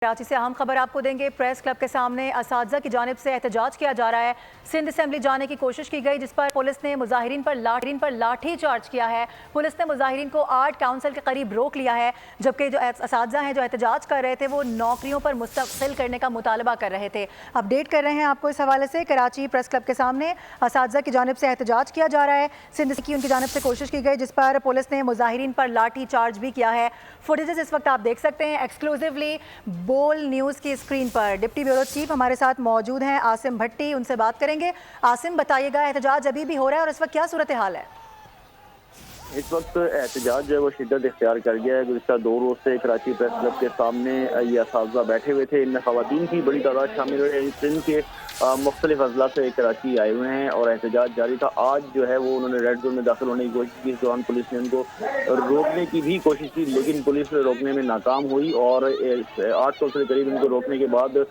कराची से अहम खबर आपको देंगे। प्रेस क्लब के सामने असातिज़ा की जानिब से एहतजाज किया जा रहा है। सिंध असेंबली जाने की कोशिश की गई, जिस पर पुलिस ने मुजाहिरीन पर लाठी चार्ज किया है। पुलिस ने मुजाहिरीन को आर्ट काउंसिल के करीब रोक लिया है, जबकि जो असातिज़ा हैं जो एहतजाज कर रहे थे वो नौकरियों पर मुस्तकिल करने का मुतालबा कर रहे थे। अपडेट कर रहे हैं आपको इस हवाले से। कराची प्रेस क्लब के सामने असातिज़ा की जानिब से एहतजाज किया जा रहा है। सिंध की उनकी जानिब से कोशिश की गई, जिस पर पुलिस ने मुजाहिरीन पर लाठी चार्ज भी किया है। फुटेजेस इस वक्त आप देख सकते हैं एक्सक्लूसिवली बोल न्यूज़ की स्क्रीन पर। डिप्टी ब्यूरो चीफ हमारे साथ मौजूद हैं आसिम भट्टी, उनसे बात करेंगे। आसिम, बताइएगा एहतजाज अभी भी हो रहा है और इस वक्त क्या सूरत हाल है? इस वक्त एहतजाज जो है वो शिद्दत इख्तियार कर गया है। गुज़िश्ता 2 रोज़ से कराची प्रेस क्लब के सामने ये असातिज़ा बैठे हुए थे। इनमें ख़वातीन की बड़ी तादाद शामिल हुई। सिंध के मुख्तलिफ अजला से कराची आए हुए हैं और एहतजाज जारी था। आज जो है वो उन्होंने रेड जोन में दाखिल होने की कोशिश की। इस दौरान पुलिस ने उनको रोकने की भी कोशिश की, लेकिन पुलिस रोकने में नाकाम हुई और 8 सौ से करीब इनको रोकने के बाद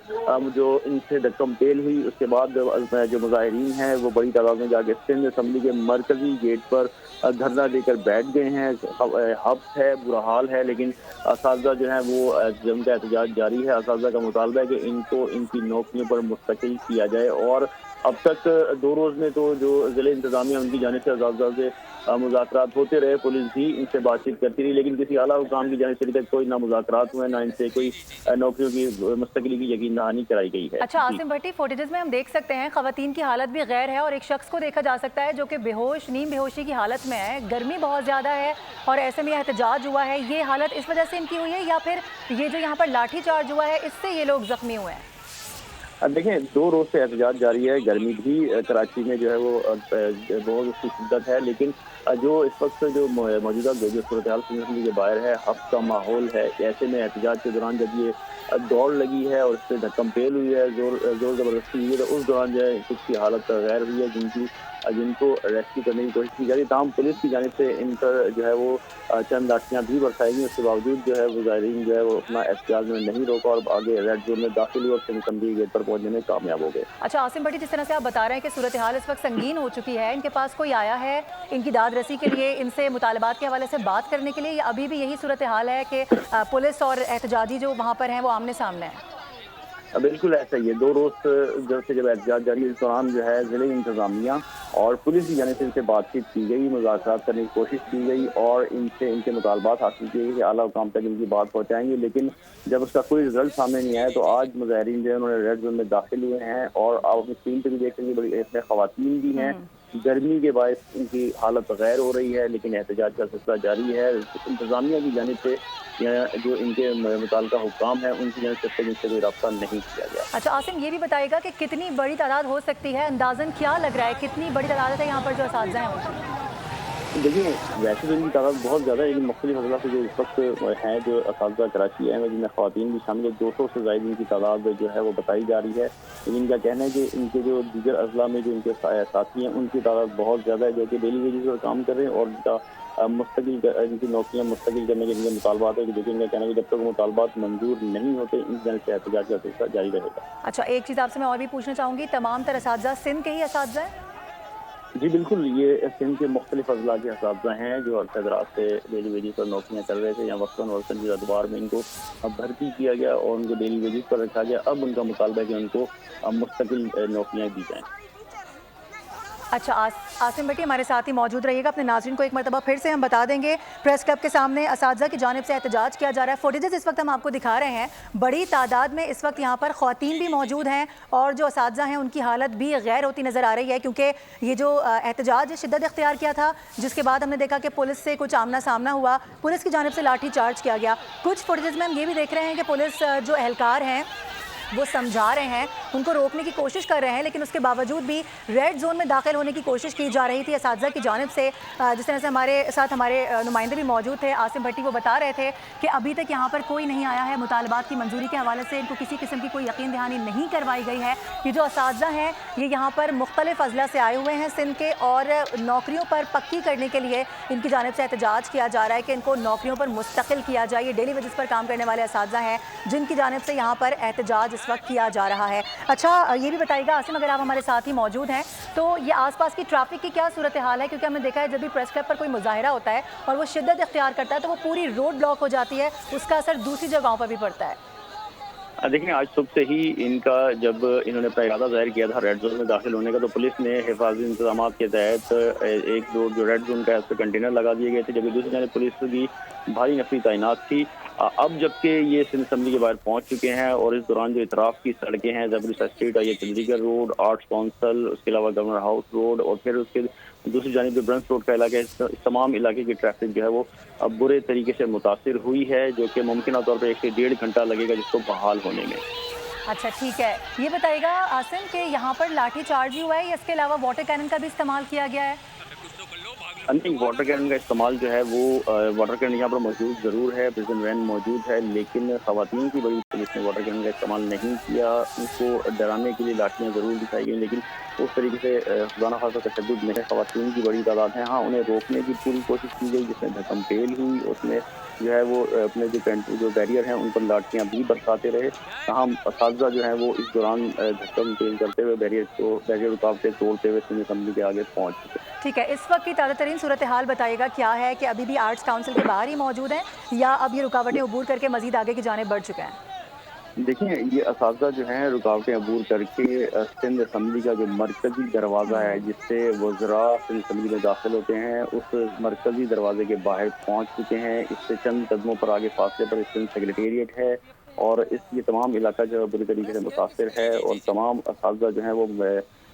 जो इनसे धक्कम पेल हुई, उसके बाद जो मुजाहिरीन हैं वो बड़ी तादाद में जाके सिंध असम्बली के मरकजी गेट पर धरना देकर बैठ गए हैं। हब्स है, बुरा हाल है, लेकिन असातिज़ा जो है वो जम का एहतजाज जारी है। असातिज़ा का मुतालबा है कि इनको इनकी नौकरियों पर मुस्तकिल किया जाए। और अब तक 2 रोज़ में तो जो ज़िले इंतज़ामिया उनकी जानिब से असातिज़ा से मुज़ाकरात होते रहे, पुलिस भी इनसे बातचीत करती रही, लेकिन किसी आला हुकाम की जानिब से अभी तक कोई ना मुज़ाकरात हुए, ना इनसे कोई नौकरियों की मुस्तकिली की यकीन दहानी कराई गई है। अच्छा आसिम भट्टी, फुटेजेस में हम देख सकते हैं खवातीन की हालत भी गैर है और एक शख्स को देखा जा सकता है जो कि बेहोश, नीम बेहोशी की हालत में है। गर्मी बहुत ज़्यादा है और ऐसे में एहतजाज हुआ है। ये हालत इस वजह से इनकी हुई है या फिर ये जो यहाँ पर लाठी चार्ज हुआ है इससे ये लोग जख्मी हुए हैं? देखें, 2 रोज़ से एहतजाज जारी है। गर्मी भी कराची में जो है वो बहुत उसकी शिद्दत है, लेकिन जो इस वक्त जो मौजूदा जो सूरत हाल सिंध के बाहर है, हफ्स का माहौल है। ऐसे में एहतजाज के दौरान जब ये दौड़ लगी है और इससे धक्कम पेल हुई है, जोर ज़बरदस्ती हुई है, तो उस दौरान जो है कुछ की हालत गैर हुई है, जिनको रेस्क्यू करने की कोशिश की जा रही है। तमाम पुलिस की जानिब से इन पर जो है वो चंद लाठियाँ भी बरसाई गई। उसके बावजूद जो है मुजाहिरीन जो है वो अपना एहतजाज में नहीं रोका और आगे रेड जोन में दाखिल हुए और सिंध असम्बली गेट पर पहुंचने में कामयाब हो गए। अच्छा आसिम भट्टी, जिस तरह से आप बता रहे हैं कि सूरत हाल इस वक्त संगीन हो चुकी है, इनके पास कोई आया है इनकी दाद रसी के लिए, इनसे मुतालबात के हवाले से बात करने के लिए, या अभी भी यही सूरत हाल है कि पुलिस और एहतजाजी जो वहाँ पर हैं वो आमने सामने है? बिल्कुल ऐसा ही है। 2 रोज़ जब एहतजाज जारी है, इस दौरान जो है ज़िले इंतज़ामिया और पुलिस की जानिब से इनसे बातचीत की गई, मुज़ाकरात करने की कोशिश की गई और इनसे इनके मुतालबात हासिल किए गए कि आला हुकाम तक इनकी बात पहुँचाएंगे, लेकिन जब उसका कोई रिजल्ट सामने नहीं आया तो आज मुजाहिरीन जो है उन्होंने रेड जोन में दाखिल हुए हैं। और आप अपनी स्क्रीन पर भी देख लेंगे, बड़ी इसमें ख़वातीन भी हैं। गर्मी के बायस इनकी हालत गैर हो रही है, लेकिन एहतजाज का सिलसिला जारी है। इंतज़ामिया की जानिब से जो इनके मुताल्लिका हुक्काम है उनकी जानिब से इनसे कोई रब्ता नहीं किया गया। अच्छा आसिम, ये भी बताइएगा कि कितनी बड़ी तादाद हो सकती है, अंदाज़न क्या लग रहा है, कितनी बड़ी तादाद है यहाँ पर जो असातिज़ा हैं उनकी? देखिए, वैसे तो इनकी तादाद बहुत ज़्यादा है, लेकिन मुख्तलिफ अजला से जो इस वक्त हैं जो असातिज़ा कराची आए हैं, जिनमें ख़वातीन भी शामिल है, 200 से ज़ायद इनकी तादाद जो है वो बताई जा रही है। लेकिन इनका कहना है कि इनके जो दीगर अजला में जो इनके साथी हैं उनकी तादाद बहुत ज़्यादा है, जो कि डेली वेजेस पर काम कर रहे हैं और इनका मुस्तकिल इनकी नौकरियाँ मुस्तकिल करने के इनके मुतालबात है। लेकिन इनका कहना है कि जब तक मुतालबात मंजूर नहीं होते इस जानिब से एहतजाज का सिलसिला जारी रहेगा। अच्छा, एक चीज़ आपसे मैं और भी पूछना चाहूँगी, तमाम तर असातिज़ा सिंध के ही असातिज़ा हैं? जी बिल्कुल, ये सिंध के मुख्तलिफ अजला के असातिज़ा हैं जो अरसे दराज से डेली वेजेस पर नौकरियाँ कर रहे थे। यहाँ वक्तन के अखबार में इनको भर्ती किया गया और उनको डेली वेजेस पर रखा गया। अब उनका मुतालबा है कि उनको मुस्तकिल नौकरियाँ दी जाएँ। अच्छा आसिम भट्टी हमारे साथ ही मौजूद रहिएगा। अपने नाज़रीन को एक मरतबा फिर से हम बता देंगे, प्रेस क्लब के सामने असातिज़ा की जानिब से एहतजाज किया जा रहा है। फुटेजेस इस वक्त हम आपको दिखा रहे हैं, बड़ी तादाद में इस वक्त यहाँ पर ख़वातीन भी मौजूद हैं और जो असातिज़ा हैं उनकी हालत भी गैर होती नज़र आ रही है, क्योंकि ये जो एहतजाज शिद्दत इख्तियार किया था, जिसके बाद हमने देखा कि पुलिस से कुछ आमना सामना हुआ, पुलिस की जानिब से लाठी चार्ज किया गया। कुछ फुटेजेस में हम ये भी देख रहे हैं कि पुलिस जो एहलकार हैं वो समझा रहे हैं, उनको रोकने की कोशिश कर रहे हैं, लेकिन उसके बावजूद भी रेड जोन में दाखिल होने की कोशिश की जा रही थी असातिज़ा की जानिब से। जिस तरह से हमारे साथ हमारे नुमाइंदे भी मौजूद थे, आसिम भट्टी, वो बता रहे थे कि अभी तक यहाँ पर कोई नहीं आया है, मुतालबात की मंजूरी के हवाले से इनको किसी किस्म की कोई यकीन दहानी नहीं करवाई गई है। ये जो असातिज़ा हैं ये यहाँ पर मुख्तलिफ अजला से आए हुए हैं सिंध के और नौकरियों पर पक्की करने के लिए इनकी जानिब से एहतजाज किया जा रहा है कि इनको नौकरियों पर मुस्तकिल किया जाए। ये डेली वेजेस पर काम करने वाले असातिज़ा हैं जिनकी जानिब से यहाँ पर एहतजाज इस वक्त किया जा रहा है। अच्छा, ये भी बताइएगा आसिम, अगर आप हमारे साथ ही मौजूद हैं, तो ये आसपास की ट्रैफिक की क्या सूरत हाल है? क्योंकि हमने देखा है जब भी प्रेस क्लब पर कोई मुजाहिरा होता है और वो शिद्दत इख्तियार करता है तो वो पूरी रोड ब्लॉक हो जाती है, उसका असर दूसरी जगहों पर भी पड़ता है। देखिए, आज सुबह से ही इनका जब इन्होंने अपना इरादा ज़ाहिर किया था रेड ज़ोन में दाखिल होने का, तो पुलिस ने हिफाज़ती इंतज़ामात के तहत एक दो जो रेड ज़ोन का है उस पे कंटेनर लगा दिए गए थे, जबकि दूसरी जानिब पुलिस की भारी नफरी तैनात थी। अब जबकि ये सिंध असम्बली के बाहर पहुंच चुके हैं और इस दौरान जो इतराफ़ की सड़कें हैं, ज़बरदस्त स्ट्रीट, ये चंडीगढ़ रोड, आर्ट्स काउंसिल, उसके अलावा गवर्नर हाउस रोड और फिर उसके दूसरी जानिब जो ब्रंस रोड का इलाका है, इस तमाम इलाके की ट्रैफिक जो है वो अब बुरे तरीके से मुतासिर हुई है, जो कि मुमकिन तौर पर 1 से 1.5 घंटा लगेगा जिसको बहाल होने में। अच्छा ठीक है, ये बताइएगा आसिम कि यहाँ पर लाठी चार्ज ही हुआ है या इसके अलावा वाटर कैनन का भी इस्तेमाल किया गया है? नहीं, वाटर कैनन का इस्तेमाल जो है वो वाटर कैनन यहाँ पर मौजूद ज़रूर है, प्रिजन वैन मौजूद है, लेकिन ख़वातीन की बड़ी पुलिस ने वाटर कैनन का इस्तेमाल नहीं किया। उनको डराने के लिए लाठियाँ ज़रूर दिखाई गई, लेकिन उस तरीके से खुदा न खास्ता तशद्दुद नहीं है। ख़वातीन की बड़ी तादाद है, हाँ, उन्हें रोकने की पूरी कोशिश की गई, जिसमें धक्कम-पेल हुई, उसमें जो है वो अपने जो बैरियर हैं उन पर लाठियाँ भी बरसाते रहे। तमाम असातिज़ा जो हैं वो इस दौरान धक्कम-पेल करते हुए बैरियर रुकावटें तोड़ते हुए सिंध असम्बली के आगे पहुँच चुके। ठीक है, इस वक्त की ताज़ा तरीन सूरत हाल बताइएगा क्या है कि अभी भी आर्ट्स काउंसिल के बाहर ही मौजूद हैं या अब ये रुकावटें अबूर करके मजीद आगे की जानिब बढ़ चुके हैं? देखिए, ये असातिज़ा जो हैं रुकावटें अबूर करके सिंध असम्बली का जो मरकज़ी दरवाज़ा है जिससे वज़रा सिंध असम्बली में दाखिल होते हैं, उस मरकज़ी दरवाजे के बाहर पहुँच चुके हैं। इससे चंद कदमों पर आगे फासले पर सिंध सेक्रेटेरिएट है और ये तमाम इलाका जो है बुरी तरीके से मुतासिर है और तमाम असातिज़ा जो हैं वो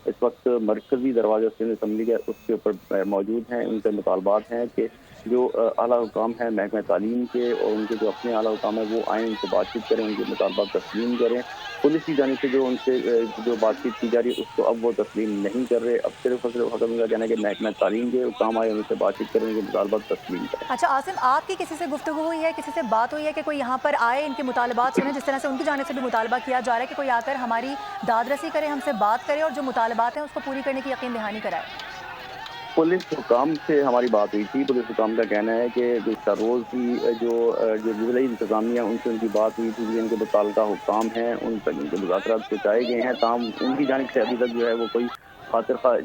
इस वक्त मरकज़ी दरवाज़ा सिंध असम्बली का उसके ऊपर मौजूद हैं। उनके मुतालबात हैं कि जो आला हुकाम है महकमा तालीम के और उनके जो अपने आला हुकाम है वो आएँ, उनसे बातचीत करें, उनके मुतालबात तस्लीम करें। पुलिस की जानिब से जो उनसे जो बातचीत की जा रही है उसको अब वो तस्लीम नहीं कर रहे। अब सिर्फ और सिर्फ उनका कहना है कि महकमा तालीम के हुकाम आए, उनसे बातचीत करें, उनके मुतालबात तस्लीम करें। अच्छा आसिम, आपकी किसी से गुफ्तगू हुई है, किसी से बात हुई है कि कोई यहाँ पर आए, इनके मुतालबात सुने, जिस तरह से उनकी जानिब से भी मुतालबा किया जा रहा है कि कोई आकर हमारी दादरसी करे, हमसे बात करे और जो मुतालबात हैं उसको पूरी करने की यकीन दहानी कराए? पुलिस हुकाम से हमारी बात हुई थी। पुलिस हुकाम का कहना है कि गुज़श्ता रोज़ ही जो ज़िला इंतज़ामिया उनसे उनकी बात हुई थी, जिनके मुताल्लिक़ा हुकाम हैं उन तक उनके मुज़ाकरात पहुँचाए गए हैं। ताहम उनकी जानिब से अभी तक जो है वो कोई खातिर ख़्वाह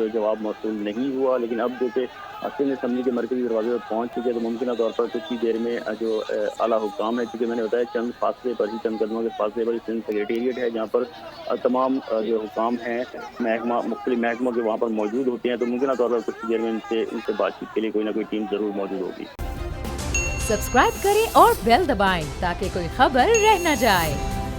जवाब मौसूल नहीं हुआ। लेकिन अब जो कि सिंध असम्बली के मरकज़ी दरवाजे पर पहुँच चुके हैं, तो मुमकिन तौर पर कुछ ही देर में जो आला हुकाम है, चूँकि मैंने बताया चंद फासले पर ही, चंद कदमों के फासले पर ही सिंध सेक्रेटेरिएट है, जहाँ पर तमाम जो हुकाम हैं मुख्तलिफ महकमों के वहाँ पर मौजूद होते हैं। तो मुमकिन तौर पर कुछ ही देर में इनसे बातचीत के लिए कोई ना कोई टीम ज़रूर मौजूद होगी। सब्सक्राइब करें और बेल दबाएं ताकि कोई खबर रह न जाए।